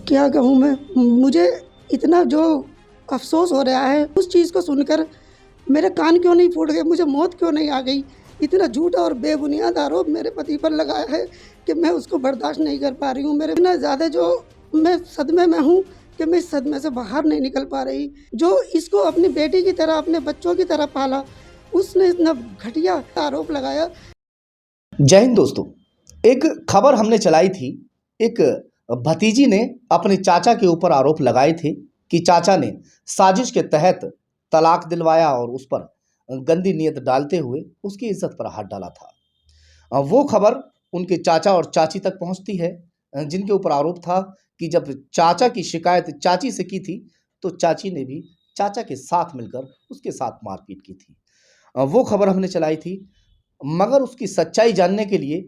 क्या कहूँ मैं, मुझे इतना जो अफ़सोस हो रहा है उस चीज़ को सुनकर मेरे कान क्यों नहीं फूट गए, मुझे मौत क्यों नहीं आ गई। इतना झूठा और बेबुनियाद आरोप मेरे पति पर लगाया है कि मैं उसको बर्दाश्त नहीं कर पा रही हूँ। मेरे इतना ज़्यादा जो मैं सदमे में हूँ कि मैं इस सदमे से बाहर नहीं निकल पा रही। जो इसको अपनी बेटी की तरह, अपने बच्चों की तरह पाला, उसने इतना घटिया आरोप लगाया। जय हिंद दोस्तों। एक खबर हमने चलाई थी। एक भतीजी ने अपने चाचा के ऊपर आरोप लगाए थे कि चाचा ने साजिश के तहत तलाक दिलवाया और उस पर गंदी नीयत डालते हुए उसकी इज्जत पर हाथ डाला था। वो खबर उनके चाचा और चाची तक पहुंचती है, जिनके ऊपर आरोप था कि जब चाचा की शिकायत चाची से की थी तो चाची ने भी चाचा के साथ मिलकर उसके साथ मारपीट की थी। वो खबर हमने चलाई थी, मगर उसकी सच्चाई जानने के लिए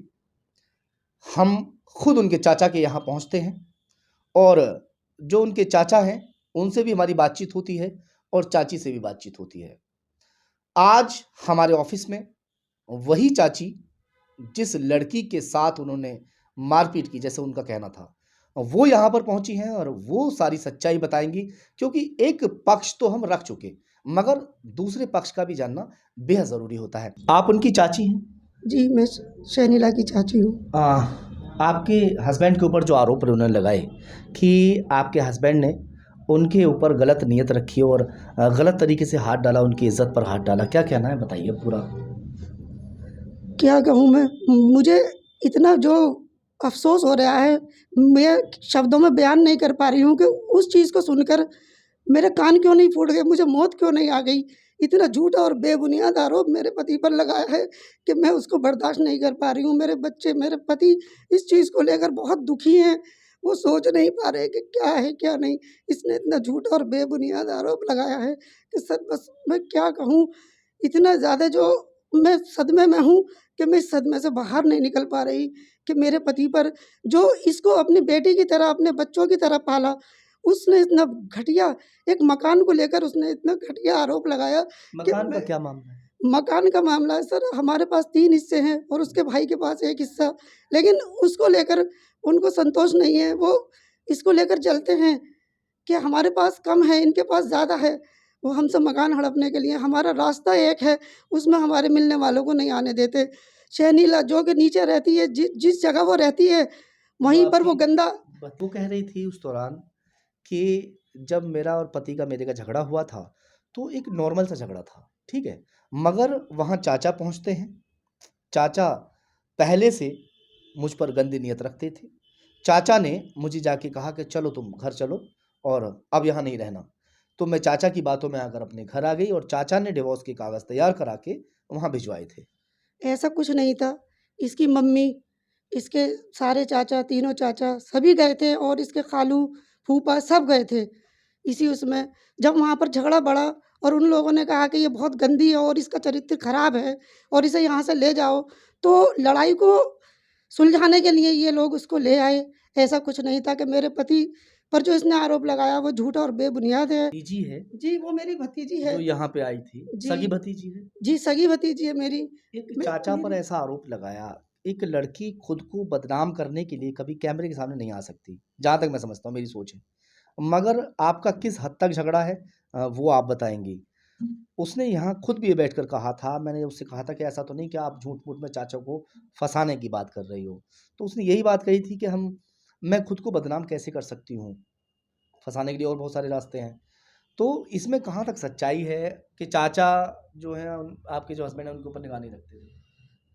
हम खुद उनके चाचा के यहाँ पहुँचते हैं और जो उनके चाचा हैं उनसे भी हमारी बातचीत होती है और चाची से भी बातचीत होती है। आज हमारे ऑफिस में वही चाची जिस लड़की के साथ उन्होंने मारपीट की, जैसे उनका कहना था, वो यहाँ पर पहुंची हैं और वो सारी सच्चाई बताएंगी, क्योंकि एक पक्ष तो हम रख चुके मगर दूसरे पक्ष का भी जानना बेहद ज़रूरी होता है। आप उनकी चाची हैं? जी, मैं शहनीला की चाची हूँ। आपके हस्बैंड के ऊपर जो आरोप उन्होंने लगाए कि आपके हस्बैंड ने उनके ऊपर गलत नीयत रखी और गलत तरीके से हाथ डाला, उनकी इज्जत पर हाथ डाला, क्या कहना है बताइए पूरा। क्या कहूँ मैं, मुझे इतना जो अफ़सोस हो रहा है, मैं शब्दों में बयान नहीं कर पा रही हूँ कि उस चीज़ को सुनकर मेरे कान क्यों नहीं फूट गए, मुझे मौत क्यों नहीं आ गई। इतना झूठा और बेबुनियाद आरोप मेरे पति पर लगाया है कि मैं उसको बर्दाश्त नहीं कर पा रही हूँ। मेरे बच्चे, मेरे पति इस चीज़ को लेकर बहुत दुखी हैं। वो सोच नहीं पा रहे कि क्या है, क्या नहीं। इसने इतना झूठा और बेबुनियाद आरोप लगाया है कि सच बस मैं क्या कहूँ, इतना ज़्यादा जो मैं सदमे में हूँ कि मैं इस सदमे से बाहर नहीं निकल पा रही कि मेरे पति पर, जो इसको अपनी बेटी की तरह, अपने बच्चों की तरह पाला, उसने इतना घटिया, एक मकान को लेकर उसने इतना घटिया आरोप लगाया कि मकान का क्या मामला है? मकान का मामला है सर, हमारे पास 3 हिस्से हैं और उसके भाई के पास 1 हिस्सा, लेकिन उसको लेकर उनको संतोष नहीं है। वो इसको लेकर चलते हैं कि हमारे पास कम है, इनके पास ज़्यादा है। वो हमसे मकान हड़पने के लिए, हमारा रास्ता एक है, उसमें हमारे मिलने वालों को नहीं आने देते। शहनीला जो कि नीचे रहती है, जिस जगह वो रहती है, वो वहीं पर वो आपकी गंदा। वो कह रही थी उस दौरान कि जब मेरा और पति का मेरे का झगड़ा हुआ था तो एक नॉर्मल सा झगड़ा था, ठीक है, मगर वहाँ चाचा पहुँचते हैं। चाचा पहले से मुझ पर गंदी नीयत रखते थे। चाचा ने मुझे जाके कहा कि चलो तुम घर चलो और अब यहाँ नहीं रहना। तो मैं चाचा की बातों में आकर अपने घर आ गई और चाचा ने डिवोर्स के कागज़ तैयार करा के वहाँ भिजवाए थे। ऐसा कुछ नहीं था। इसकी मम्मी, इसके सारे चाचा, तीनों चाचा सभी गए थे और इसके खालू, फूफा सब गए थे। इसी उसमें जब वहाँ पर झगड़ा बढ़ा और उन लोगों ने कहा कि ये बहुत गंदी है और इसका चरित्र खराब है और इसे यहाँ से ले जाओ, तो लड़ाई को सुलझाने के लिए ये लोग उसको ले आए। ऐसा कुछ नहीं था कि मेरे पति पर जो इसने आरोप लगाया वो झूठा और बेबुनियाद है। भतीजी है जी, वो मेरी भतीजी है। जो यहाँ पे आई थी, जी, सगी भतीजी है। जी, सगी भतीजी है मेरी। एक मे चाचा पर मेरी ऐसा आरोप लगाया। एक लड़की खुद को बदनाम करने के लिए कभी कैमरे के सामने नहीं आ सकती, जहाँ तक मैं समझता हूँ, मेरी सोच है। मगर आपका किस हद तक झगड़ा है वो आप बताएँगी। उसने यहाँ खुद भी बैठकर कहा था, मैंने उससे कहा था कि ऐसा तो नहीं कि आप झूठ-मूठ में चाचा को फँसाने की बात कर रही हो। तो उसने यही बात कही थी कि मैं खुद को बदनाम कैसे कर सकती हूँ? फँसाने के लिए और बहुत सारे रास्ते हैं। तो इसमें कहाँ तक सच्चाई है कि चाचा जो हैं आपके जो हस्बैंड हैं उनके ऊपर निगाह नहीं रखते थे?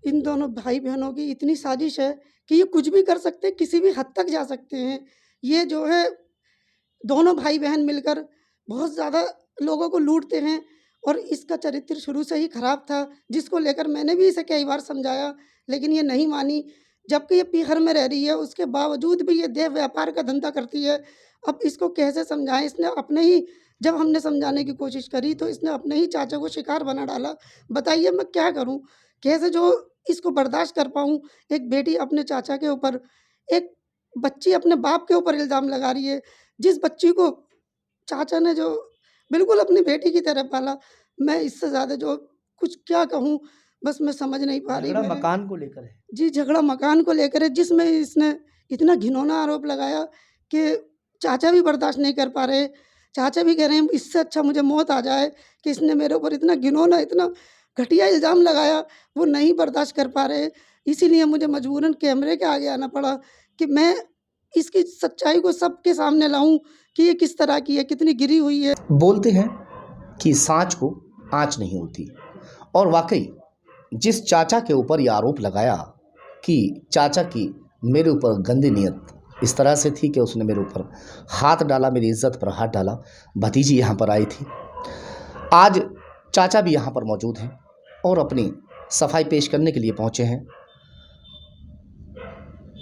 इन दोनों भाई-बहनों की इतनी साजिश है कि ये कुछ भी कर सकते हैं, किसी भी हद तक जा सकते हैं। ये जो है दोनों भाई-बहन मिलकर बहुत ज़्यादा लोगों को लूटते हैं और इसका चरित्र शुरू से ही खराब था, जिसको लेकर मैंने भी इसे कई बार समझाया, लेकिन ये नहीं मानी। जबकि ये पीहर में रह रही है, उसके बावजूद भी ये देह व्यापार का धंधा करती है। अब इसको कैसे समझाएँ? इसने अपने ही, जब हमने समझाने की कोशिश करी, तो इसने अपने ही चाचा को शिकार बना डाला। बताइए मैं क्या करूँ? कैसे जो इसको बर्दाश्त कर पाऊँ? एक बेटी अपने चाचा के ऊपर, एक बच्ची अपने बाप के ऊपर इल्ज़ाम लगा रही है। जिस बच्ची को चाचा ने जो बिल्कुल अपनी बेटी की तरह पाला, मैं इससे ज़्यादा जो कुछ क्या कहूँ, बस मैं समझ नहीं पा रही। झगड़ा मेरे मकान को लेकर है। जी, झगड़ा मकान को लेकर है, जिसमें इसने इतना घिनौना आरोप लगाया कि चाचा भी बर्दाश्त नहीं कर पा रहे। चाचा भी कह रहे हैं इससे अच्छा मुझे मौत आ जाए कि इसने मेरे ऊपर इतना घिनौना, इतना घटिया इल्ज़ाम लगाया, वो नहीं बर्दाश्त कर पा रहे। इसीलिए मुझे मजबूरन कैमरे के आगे आना पड़ा कि मैं इसकी सच्चाई को सबके सामने लाऊं कि ये किस तरह की है, कितनी गिरी हुई है। बोलते हैं कि सांच को आँच नहीं होती, और वाकई जिस चाचा के ऊपर ये आरोप लगाया कि चाचा की मेरे ऊपर गंदी नीयत इस तरह से थी कि उसने मेरे ऊपर हाथ डाला, मेरी इज्जत पर हाथ डाला। भतीजी यहाँ पर आई थी, आज चाचा भी यहाँ पर मौजूद हैं और अपनी सफाई पेश करने के लिए पहुँचे हैं।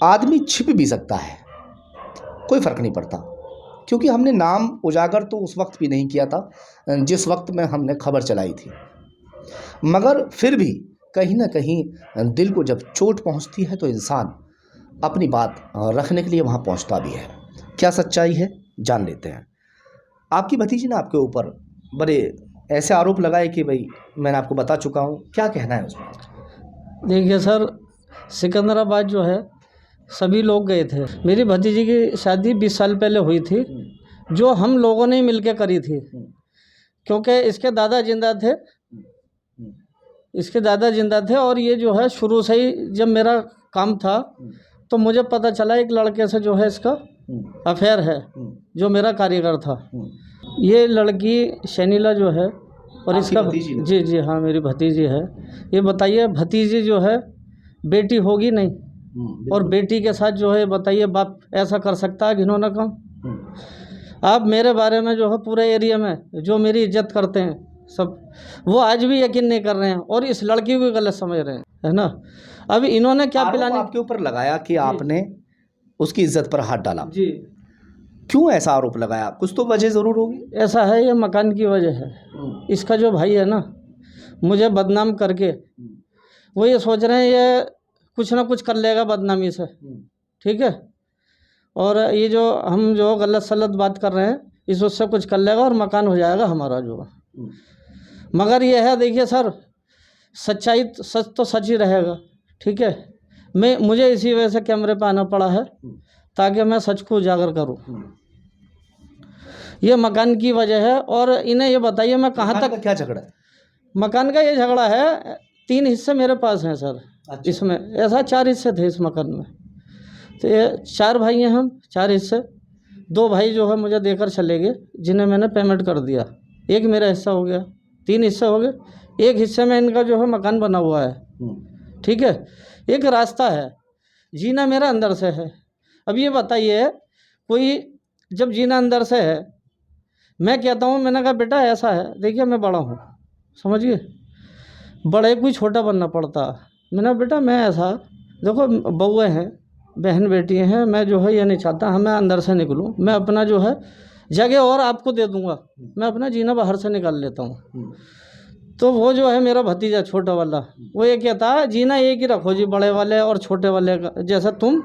आदमी छिप भी सकता है, कोई फ़र्क नहीं पड़ता, क्योंकि हमने नाम उजागर तो उस वक्त भी नहीं किया था जिस वक्त में हमने खबर चलाई थी, मगर फिर भी कहीं ना कहीं दिल को जब चोट पहुंचती है तो इंसान अपनी बात रखने के लिए वहां पहुंचता भी है। क्या सच्चाई है जान लेते हैं। आपकी भतीजी ने आपके ऊपर बड़े ऐसे आरोप लगाए कि भाई मैंने आपको बता चुका हूं, क्या कहना है उसमें? देखिए सर, सिकंदराबाद जो है सभी लोग गए थे। मेरी भतीजी की शादी 20 साल पहले हुई थी, जो हम लोगों ने मिलके करी थी, क्योंकि इसके दादा जिंदा थे। और ये जो है शुरू से ही जब मेरा काम था तो मुझे पता चला एक लड़के से जो है इसका अफेयर है, जो मेरा कारीगर था। ये लड़की शनीला जो है और इसका जी हाँ मेरी भतीजी है। ये बताइए, भतीजी जो है बेटी होगी नहीं, और बेटी के साथ जो है बताइए बाप ऐसा कर सकता है घिनौना काम? आप मेरे बारे में जो है पूरे एरिया में जो मेरी इज्जत करते हैं सब, वो आज भी यकीन नहीं कर रहे हैं और इस लड़की को गलत समझ रहे हैं, है ना। अब इन्होंने क्या पिलाने आपके ऊपर लगाया कि आपने उसकी इज्जत पर हाथ डाला जी। क्यों ऐसा आरोप लगाया? कुछ तो वजह ज़रूर होगी। ऐसा है, ये मकान की वजह है। इसका जो भाई है ना, मुझे बदनाम करके वो ये सोच रहे हैं ये कुछ ना कुछ कर लेगा बदनामी से, ठीक है। और ये जो हम जो गलत सलत बात कर रहे हैं इस उससे कुछ कर लेगा और मकान हो जाएगा हमारा जो। मगर ये है, देखिए सर, सच्चाई सच तो सच ही रहेगा, ठीक है। मुझे इसी वजह से कैमरे पे आना पड़ा है ताकि मैं सच को उजागर करूं। ये मकान की वजह है। और इन्हें ये बताइए मैं कहाँ तक, क्या झगड़ा है? मकान का ये झगड़ा है, 3 हिस्से मेरे पास हैं सर। अच्छा। इसमें ऐसा 4 हिस्से थे इस मकान में, तो ये 4 भाई हैं हम, 4 हिस्से। 2 भाई जो है मुझे देकर चले गए, जिन्हें मैंने पेमेंट कर दिया। एक मेरा हिस्सा हो गया, 3 हिस्से हो गए। एक हिस्से में इनका जो है मकान बना हुआ है, ठीक है। एक रास्ता है, जीना मेरा अंदर से है। अब ये बताइए, कोई जब जीना अंदर से है, मैं कहता हूँ, मैंने कहा बेटा ऐसा है, देखिए मैं बड़ा हूँ, समझिए, बड़े कोई छोटा बनना पड़ता। मैंने बेटा मैं ऐसा, देखो बउए हैं, बहन बेटी हैं, मैं जो है ये नहीं चाहता मैं अंदर से निकलूँ। मैं अपना जो है जगह और आपको दे दूँगा, मैं अपना जीना बाहर से निकाल लेता हूँ। तो वो जो है मेरा भतीजा छोटा वाला, वो ये कहता है जीना एक ही रखो जी, बड़े वाले और छोटे वाले का, जैसा तुम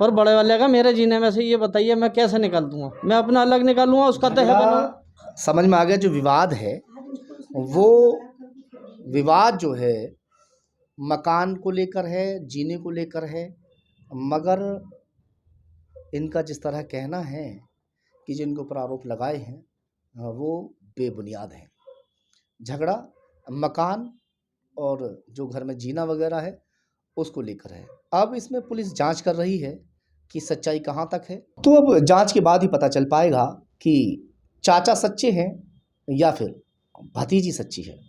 और बड़े वाले का मेरे जीने में से। ये बताइए मैं कैसे निकाल दूँगा? मैं अपना अलग निकालूँगा, उसका तय बनूँगा। समझ में आ गया। जो विवाद है वो विवाद जो है मकान को लेकर है, जीने को लेकर है, मगर इनका जिस तरह कहना है कि जिनके ऊपर आरोप लगाए हैं वो बेबुनियाद हैं। झगड़ा मकान और जो घर में जीना वगैरह है उसको लेकर है। अब इसमें पुलिस जांच कर रही है कि सच्चाई कहां तक है, तो अब जांच के बाद ही पता चल पाएगा कि चाचा सच्चे हैं या फिर भतीजी सच्ची है।